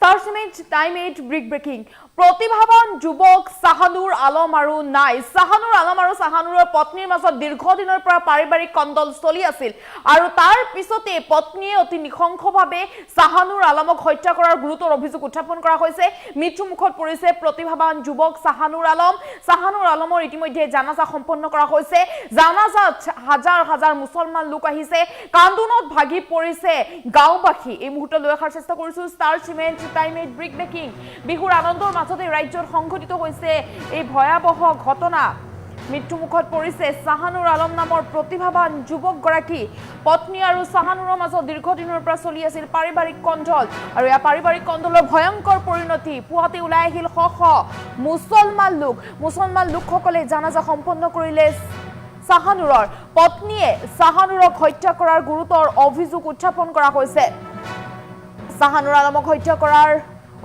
Star Cement Time 8 Brick Breaking প্ৰতিভাবান যুৱক সাহানুৰ আলম আৰু নাই সাহানুৰ আলম আৰু সাহানুৰৰ পত্নীৰ মাজত দীৰ্ঘদিনৰ পৰা পাৰিবাৰিক কন্দল চলি আছিল আৰু তাৰ পিছতে পত্নীয়ে অতি নিখংখভাৱে সাহানুৰ আলমক হত্যা কৰাৰ গুৰুতৰ অভিযোগ উত্থাপন কৰা হৈছে মৃত্যুমুখত পৰিছে প্ৰতিভাবান যুৱক সাহানুৰ আলমৰ ইতিমধ্যে জানাজা সম্পন্ন কৰা হৈছে জানাজাত হাজাৰ হাজাৰ মুছলমান লোক আহিছে কান্দোনত ভাগি পৰিছে গাঁওবাসী এই মুহূৰ্তত লৈ অহাৰ চেষ্টা কৰিছো star cement time 8 brick breaking বিহুৰ আনন্দৰ মাজতে ৰাজ্যত সংঘটিত হৈছে এই ভয়াবহ ঘটনা মৃত্যুমুখত পৰিছে সাহানুৰ আলম নামৰ প্ৰতিভাবান যুৱকগৰাকী পত্নী আৰু সাহানুৰৰ মাজত দীৰ্ঘদিনৰ পৰা চলি আছিল পাৰিবাৰিক কন্দল আৰু এই পাৰিবাৰিক কন্দলৰ ভয়ংকৰ পৰিণতি পুৱাতে ওলাই আহিল শ শ মুছলমান লোকসকলে জানাজা সম্পন্ন কৰিলে সাহানুৰৰ পত্নীয়ে সাহানুৰক হত্যা কৰাৰ গুৰুতৰ অভিযোগ উত্থাপন কৰা হৈছে সাহানুৰ আলমক হত্যা কৰাৰ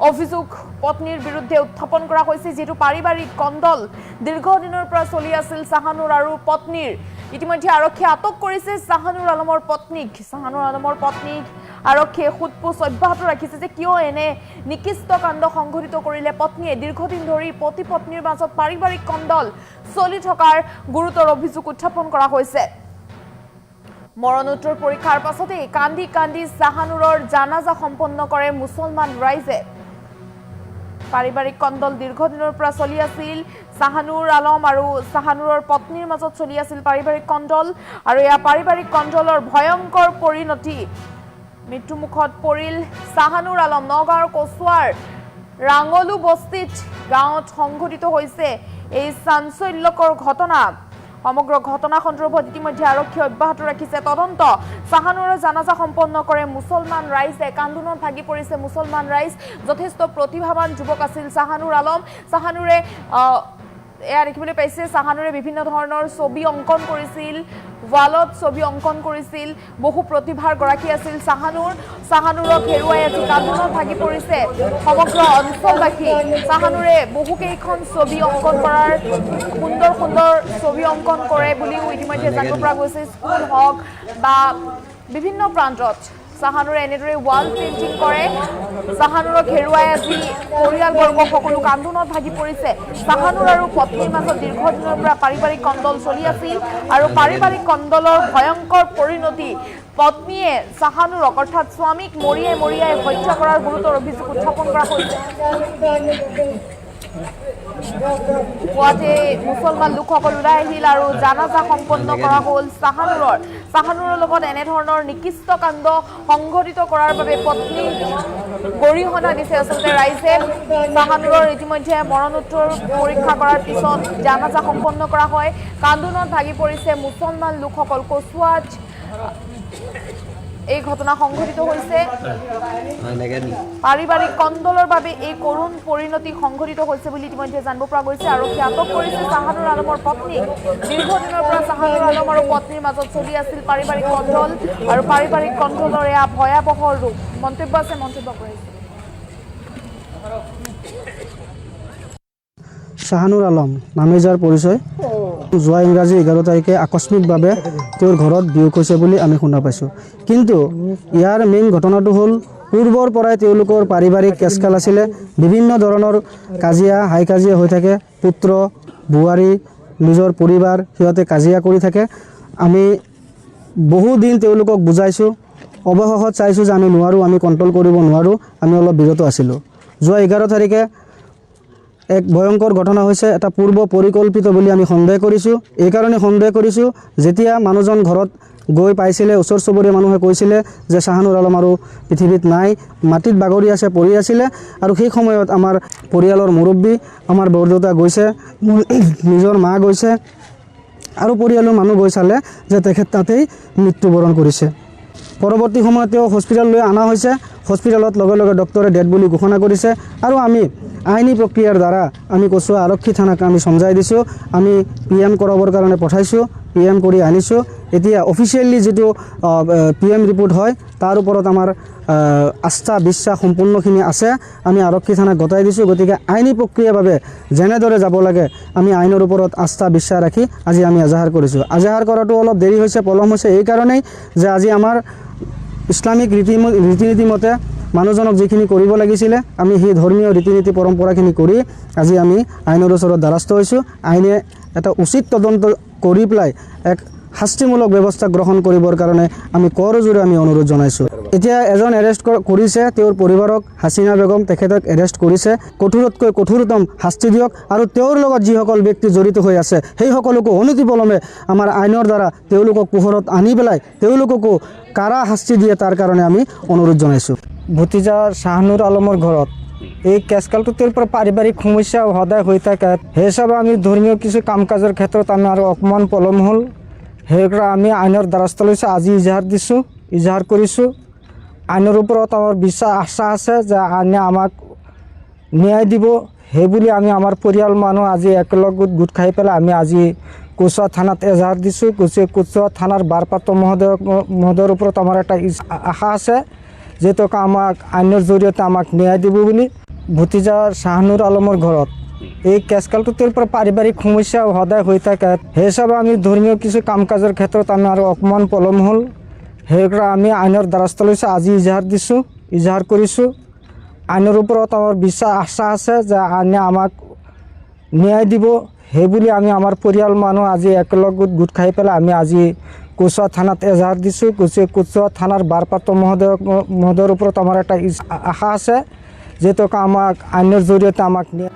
অভিযোগ পত্নীৰ বিৰুদ্ধে উত্থাপন কৰা হৈছে যেটো পাৰিবাৰিক কন্দল দীৰ্ঘদিনৰ পৰা চলি আছিল সাহানুৰ আৰু পত্নীৰ ইতিমধ্যে আৰক্ষীয়ে আটক কৰিছে সাহানুৰ আলমৰ পত্নীক আৰক্ষীয়ে খুদপুছ অব্যাহত ৰাখিছে যে কিয় এনে নিকৃষ্ট কাণ্ড সংঘটিত কৰিলে পত্নীয়ে দীৰ্ঘদিন ধৰি পতি পত্নীৰ মাজত পাৰিবাৰিক কন্দল চলি থকাৰ গুৰুতৰ অভিযোগ উত্থাপন কৰা হৈছে মৰণোত্তৰ পৰীক্ষাৰ পাছতে কান্দি সাহানুৰৰ জানাজা সম্পন্ন কৰে মুছলমান ৰাইজে পাৰিবাৰিক কন্দল দীৰ্ঘদিনৰ পৰা চলি আছিল সাহানুৰ আলম আৰু সাহানুৰৰ পত্নীৰ মাজত চলি আছিল পাৰিবাৰিক কন্দল আৰু এই পাৰিবাৰিক কন্দলৰ ভয়ংকৰ পৰিণতি মৃত্যুমুখত পৰিল সাহানুৰ আলম নগাঁৱৰ কচুৱাৰ ৰাঙলু বস্তিত গাঁৱত সংঘটিত হৈছে এই চাঞ্চল্যকৰ ঘটনা সমগ্ৰ ঘটনা সন্দৰ্ভত ইতিমধ্যে আৰক্ষী অব্যাহত ৰাখিছে তদন্ত সাহানুৰৰ জানাজা সম্পন্ন কৰে মুছলমান ৰাইজে কান্দোনত ভাগি পৰিছে মুছলমান ৰাইজ যথেষ্ট প্ৰতিভাবান যুৱক আছিল সাহানুৰ আলম সাহানুৰে এয়া দেখিবলৈ পাইছে সাহানুৰে বিভিন্ন ধৰণৰ ছবি অংকন কৰিছিল ৱালত ছবি অংকন কৰিছিল বহু প্ৰতিভাৰ গৰাকী আছিল সাহানুৰক হেৰুৱাই আজি কান্দোনত ভাগি পৰিছে সমগ্ৰ অঞ্চলবাসী সাহানুৰে বহুকেইখন ছবি অংকন কৰাৰ সুন্দৰ ছবি অংকন কৰে বুলিও ইতিমধ্যে জানিব পৰা গৈছে স্কুল হওক বা বিভিন্ন প্ৰান্তত সাহানুৰে এনেদৰে ৱাল পেইন্টিং কৰে সাহানুৰক হেৰুৱাই আজি পৰিয়ালবৰ্গ সকলো কান্দোনত ভাগি পৰিছে সাহানুৰ আৰু পত্নীৰ মাজত দীৰ্ঘদিনৰ পৰা পাৰিবাৰিক কন্দল চলি আছিল আৰু পাৰিবাৰিক কন্দলৰ ভয়ংকৰ পৰিণতি পত্নীয়ে সাহানুৰক অৰ্থাৎ স্বামীক মৰিয়াই হত্যা কৰাৰ গুৰুতৰ অভিযোগ উত্থাপন কৰা হৈছে পুৱাতে মুছলমান লোকসকল ওলাই আহিল আৰু জানাজা সম্পন্ন কৰা হ'ল সাহানুৰৰ লগত এনেধৰণৰ নিকৃষ্ট কাণ্ড সংঘটিত কৰাৰ বাবে পত্নী গৰিহণা দিছে আচলতে ৰাইজে সাহানুৰৰ ইতিমধ্যে মৰণোত্তৰ পৰীক্ষা কৰাৰ পিছত জানাজা সম্পন্ন কৰা হয় কান্দোনত ভাগি পৰিছে মুছলমান লোকসকল কচুৱাত এই ঘটনা সংঘটিত হৈছে পাৰিবাৰিক কন্দলৰ বাবে এই কৰুণ পৰিণতি সংঘটিত হৈছে বুলি ইতিমধ্যে জানিব পৰা গৈছে আৰক্ষীয়ে আটক কৰিছে সাহানুৰ আলমৰ পত্নীক দীৰ্ঘদিনৰ পৰা সাহানুৰ আলম আৰু পত্নীৰ মাজত চলি আছিল পাৰিবাৰিক কন্দল আৰু পাৰিবাৰিক কন্দলৰ এয়া ভয়াবহ ৰূপ মন্তব্য কৰিছে সাহানুৰ আলম নামে যাৰ পৰিচয় যোৱা ইংৰাজী 11 তাৰিখে আকস্মিকভাৱে তেওঁৰ ঘৰত বিয়োগ হৈছে বুলি আমি শুনা পাইছোঁ কিন্তু ইয়াৰ মেইন ঘটনাটো হ'ল পূৰ্বৰ পৰাই তেওঁলোকৰ পাৰিবাৰিক কেছকাল আছিলে বিভিন্ন ধৰণৰ হাই কাজিয়া হৈ থাকে পুত্ৰ বোৱাৰী নিজৰ পৰিবাৰ সিহঁতে কাজিয়া কৰি থাকে আমি বহুদিন তেওঁলোকক বুজাইছোঁ অৱশেষত চাইছোঁ যে আমি কণ্ট্ৰল কৰিব নোৱাৰোঁ আমি অলপ বিৰত আছিলোঁ যোৱা 11 তাৰিখে এক ভয়ংকৰ ঘটনা হৈছে এটা পূৰ্ব পৰিকল্পিত বুলি আমি সন্দেহ কৰিছোঁ এই কাৰণে সন্দেহ কৰিছোঁ যেতিয়া মানুহজন ঘৰত গৈ পাইছিলে ওচৰ চুবুৰীয়া মানুহে কৈছিলে যে সাহানুৰ আলম আৰু পৃথিৱীত নাই মাটিত বাগৰি আছে পৰি আছিলে আৰু সেই সময়ত আমাৰ পৰিয়ালৰ মুৰব্বী আমাৰ বৰদেউতা গৈছে নিজৰ মা গৈছে আৰু পৰিয়ালৰ মানুহ গৈ চালে যে তেখেত তাতেই মৃত্যুবৰণ কৰিছে পৰৱৰ্তী সময়ত তেওঁ হস্পিটেললৈ অনা হৈছে হস্পিটেলত লগে ডক্টৰে ডেড বুলি ঘোষণা কৰিছে আৰু আমি আইনী প্ৰক্ৰিয়াৰ দ্বাৰা আমি কচুৱা আৰক্ষী থানাক আমি সমজাই দিছোঁ আমি PM কৰাবৰ কাৰণে পঠাইছোঁ PM কৰি আনিছোঁ এতিয়া অফিচিয়েলি যেটো PM ৰিপৰ্ট হয় তাৰ ওপৰত আমাৰ আস্থা বিশ্বাস সম্পূৰ্ণখিনি আছে আমি আৰক্ষী থানাক গতাই দিছোঁ গতিকে আইনী প্ৰক্ৰিয়াৰ বাবে যেনেদৰে যাব লাগে আমি আইনৰ ওপৰত আস্থা বিশ্বাস ৰাখি আজি আমি এজাহাৰ কৰিছোঁ এজাহাৰ কৰাটো অলপ দেৰি হৈছে পলম হৈছে এই কাৰণেই যে আজি আমাৰ ইছলামিক ৰীতি নীতি মতে মানুহজনক যিখিনি কৰিব লাগিছিলে আমি সেই ধৰ্মীয় ৰীতি নীতি পৰম্পৰাখিনি কৰি আজি আমি আইনৰ ওচৰত দ্বাৰস্থ হৈছোঁ। আইনে এটা উচিত তদন্ত কৰি পেলাই এক শাস্তিমূলক ব্যৱস্থা গ্ৰহণ কৰিবৰ কাৰণে আমি কৰজোৰে আমি অনুৰোধ জনাইছোঁ। এতিয়া এজন এৰেষ্ট কৰিছে, তেওঁৰ পৰিবাৰক হাছিনা বেগম তেখেতক এৰেষ্ট কৰিছে। কঠোৰতকৈ কঠোৰতম শাস্তি দিয়ক আৰু তেওঁৰ লগত যিসকল ব্যক্তি জড়িত হৈ আছে সেই সকলোকো অনতিপলমে আমাৰ আইনৰ দ্বাৰা তেওঁলোকক পোহৰত আনি পেলাই তেওঁলোককো কাৰা শাস্তি দিয়ে তাৰ কাৰণে আমি অনুৰোধ জনাইছোঁ। ভতিজা শাহনুৰ আলমৰ ঘৰত এই কেছকালটো তেওঁৰ পৰা পাৰিবাৰিক সমস্যা সদায় হৈ থাকে। সেই হিচাপে আমি ধৰ্মীয় কিছু কাম কাজৰ ক্ষেত্ৰত আমি আৰু অকণমান পলম হ'ল, সেইকাৰণে আমি আইনৰ দ্বাৰস্থ লৈছোঁ। আজি ইজাহাৰ কৰিছোঁ। আইনৰ ওপৰত আমাৰ বিশ্বাস আশা আছে যে আইনে আমাক ন্যায় দিব। সেইবুলি আমি আমাৰ পৰিয়াল মানুহ আজি একেলগত গোট খাই পেলাই আমি আজি কোচুৱা থানাত এজাহাৰ দিছোঁ। কোচুৱা থানাৰ বাৰপাত্ৰ মহোদয়ৰ ওপৰত আমাৰ এটা আশা আছে যিহেতু আমাক আইনৰ জৰিয়তে আমাক ন্যায় দিব বুলি। ভতিজা শাহনুৰ আলমৰ ঘৰত এই কেছকালটো তেওঁৰ পৰা পাৰিবাৰিক সমস্যা সদায় হৈ থাকে। সেই হিচাপে আমি ধৰ্মীয় কিছু কাম কাজৰ ক্ষেত্ৰত আমি আৰু অকণমান পলম হ'ল, সেইকাৰণে আমি আইনৰ দ্বাৰস্থ লৈছোঁ। আজি ইজাহাৰ কৰিছোঁ। আইনৰ ওপৰত আমাৰ বিশ্বাস আশা আছে যে আইনে আমাক ন্যায় দিব। সেইবুলি আমি আমাৰ পৰিয়াল মানুহ আজি একেলগত গোট খাই পেলাই আমি আজি কোচুৱা থানাত এজাহাৰ দিছোঁ। কোচুৱা থানাৰ বাৰপাত্ৰ মহোদয়ৰ ওপৰত আমাৰ এটা আশা আছে যিহেতু আমাক আইনৰ জৰিয়তে আমাক ন্যায়